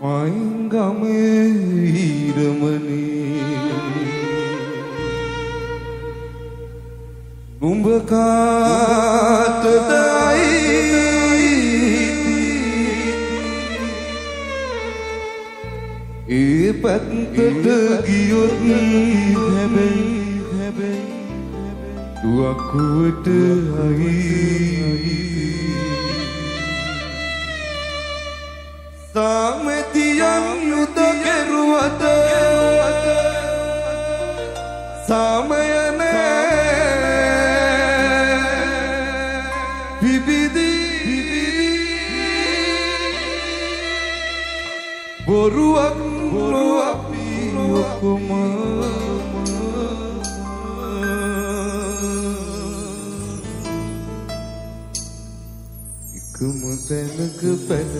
මයින්ගමේ ඊරමනේ නුඹ කාටදයි ඒ පැත්තට ගියොත් හැබැයි දුවකුවට අයි සාමෙතියන් යුද කෙරුවට සාමය නෑ පිබිදී බොරුවක් ඔක්කොම එකම තැනක පැට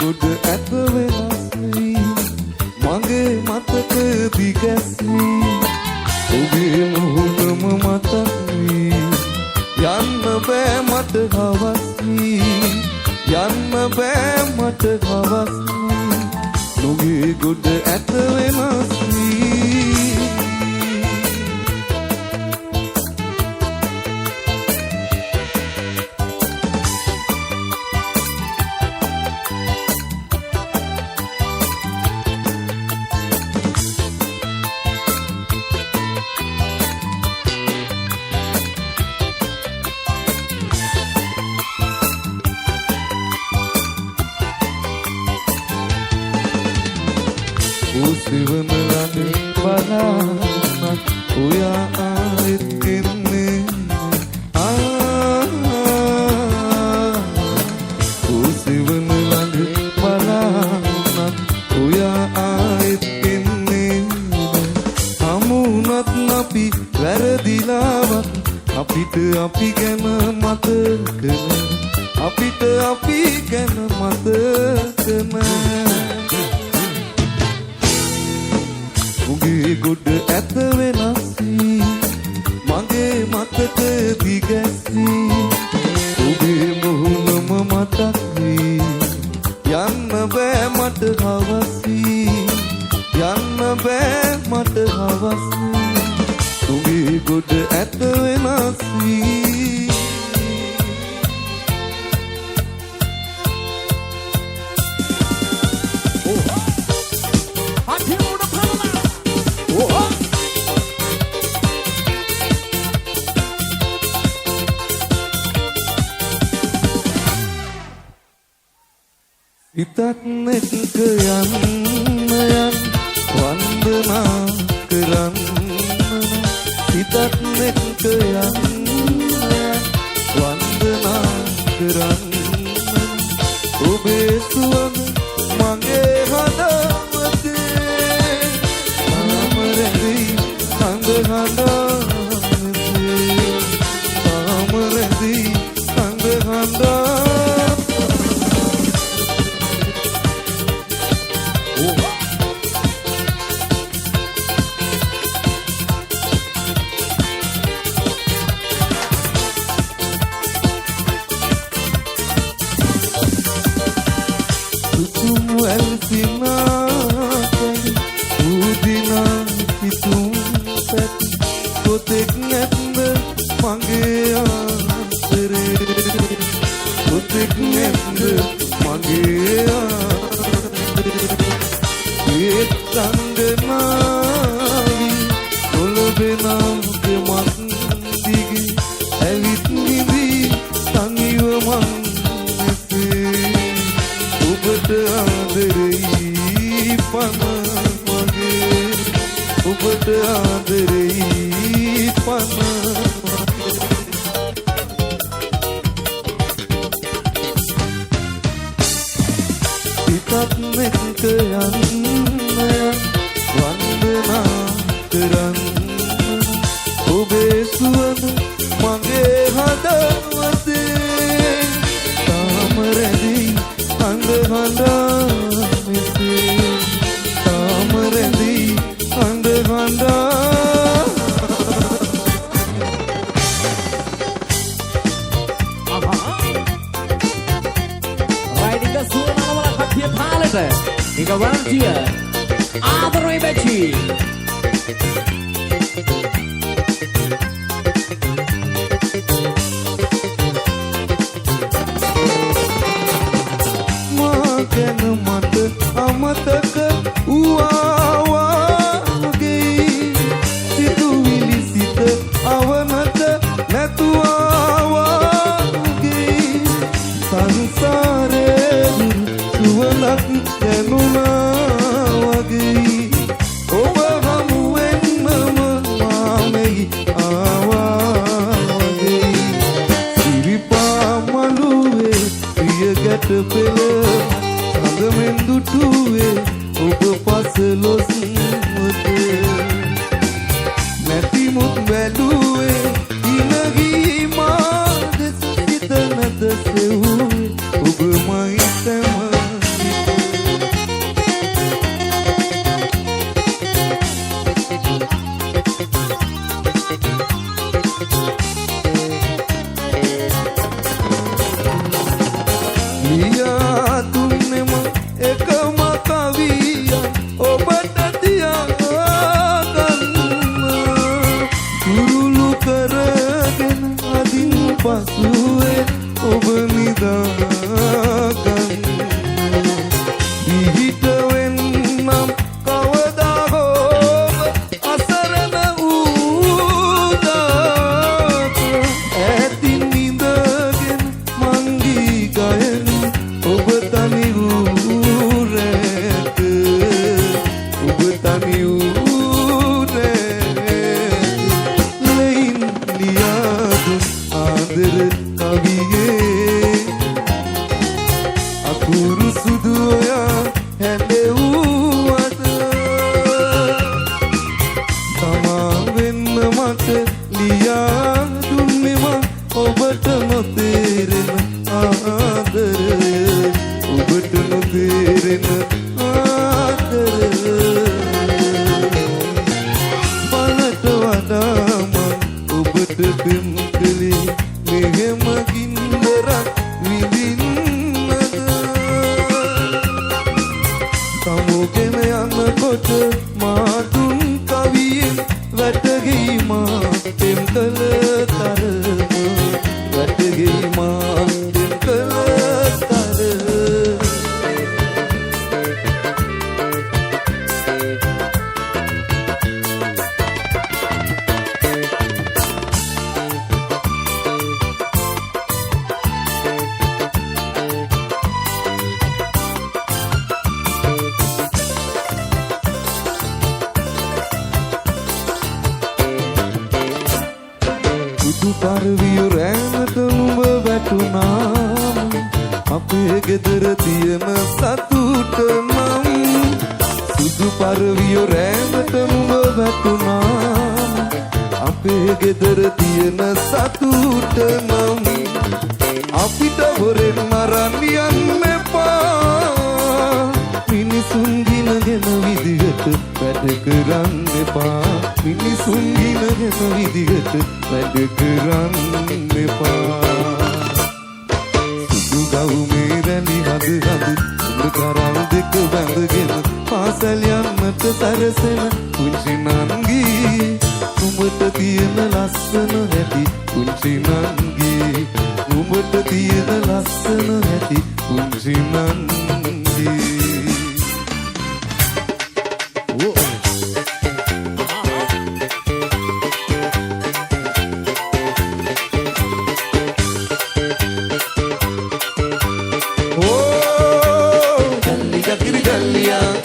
ගොඩ ඇත වෙනස් වී මගේ මතක දිගැස්වී ඔබේ මුහුණම මතක් වී යන්න බෑ මට හවස් වී යන්න බෑ මට හවස් වී නුගේ ගොඩ ඇත වෙනස් වී සිවන ළඟ බලන්නත් ඔයා ආයෙත් එන්නේ සිවන ළඟ බලන්නත් ඔයා ආයෙත් එන්නේ හමුණත් අපි වැරදිලාවත් අපිට අපි ගැන මතක අපිට අපි ගැන මතක උගේ ගොඩ ඇත වෙනස් වී මගේ මතක දිගැස්වී ඔබේ මුහුණම මතක් වී යන්න බෑ මට හවස් වී යන්න බෑ මට හවස් වී උගේ ගොඩ ඇත වෙනස් වී හිතත් එක්ක යන්න වන්දනා කරන්න හිතත් එක්ක යන්න වන්දනා කරන්න ඔබේ සුවඳ මගේ හදවතේ තාම රැඳී හඳ හඳානේ තාම රැඳී හඳ හඳා ඔබට ආදරෙයි පන ඔබේ සුවඳ මගේ හදවතේ තාම රැඳී හඳ හඳා මෙසේ තාම රැඳී හඳ හඳා Ika Rantia, Adorei Betty. Makan mata amataka uawage situ wilisita awanata natuawage sansare suwanak Wage oba hamuwen mama mamei awage siripa maluwe priya gat pela sangamen dutuwe oba pasalos mate nati mut beluwe inagi ma desitana desewe oba mai sama Pasuwe obnidakan ihitawen nam kawada hob asarana udak etin nindagen mangi gayen obtani urek obtani urek lein liadun Adere kaviye akuru suduya hele uwata sama venna mata liya dunne ma obata noterena adere obata noterena adere panata wadama obata pemkeli Mehema gindarak widinnada Samugen yanakota maadun kaviyen වැටගීමා තෙම්කල තරම වැටගීමා තෙම්කල තරම Parviyo රෑනට නුඹ වැටුනාම අපේ ගෙදර තියෙන සතුට නම් සුදු පරවියෝ රෑනට නුඹ වැටුනාම අපේ ගෙදර තියෙන සතුට නම් අපිට හොරෙන් මරන් යන්න එපා මිනිසුන් ගිනගෙන විදිහට වැඩ කරන්න එපා මිනිසුන් ගිනගෙන විදිහට වැඩ කරන්න එපා සුදු ගවුමේ රැලි හද හද උඹ කරල් දෙක බැඳගෙන පාසල් යන්නට සැරසෙන පුංචි නංගි උඹට තියෙන ලස්සන හැටි පුංචි නංගි උඹට තියෙන ලස්සන හැටි පුංචි නංගි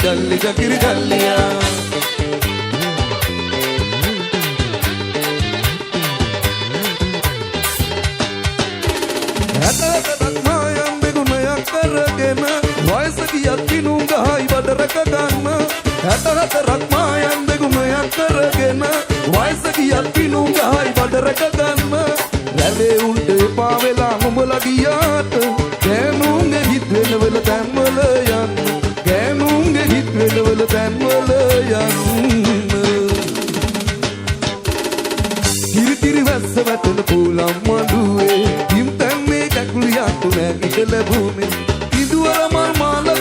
Jalli jakiri jalliya Hatatak mayan begunaya karagena Waisa kiyat kinunga hai badaraka ganna Hatatak mayan begunaya karagena Waisa ගියත් පිනුම් ගහයි බඩරක ගන්න රැඳේ උන්ට එපා වෙලා උඹලා ගියාට ගෑනුන්ගේ හිත් වෙනවල තැන්වල යන්න ගෑනුන්ගේ හිත් වෙනවල තැන්වල යන්න තිරි වැස්ස වැටෙන පොළම් මඩුවේ හිම් තැන්නේ කැකුලියක් නැගිට ලැබුනේ ඉදුවර මල් මාල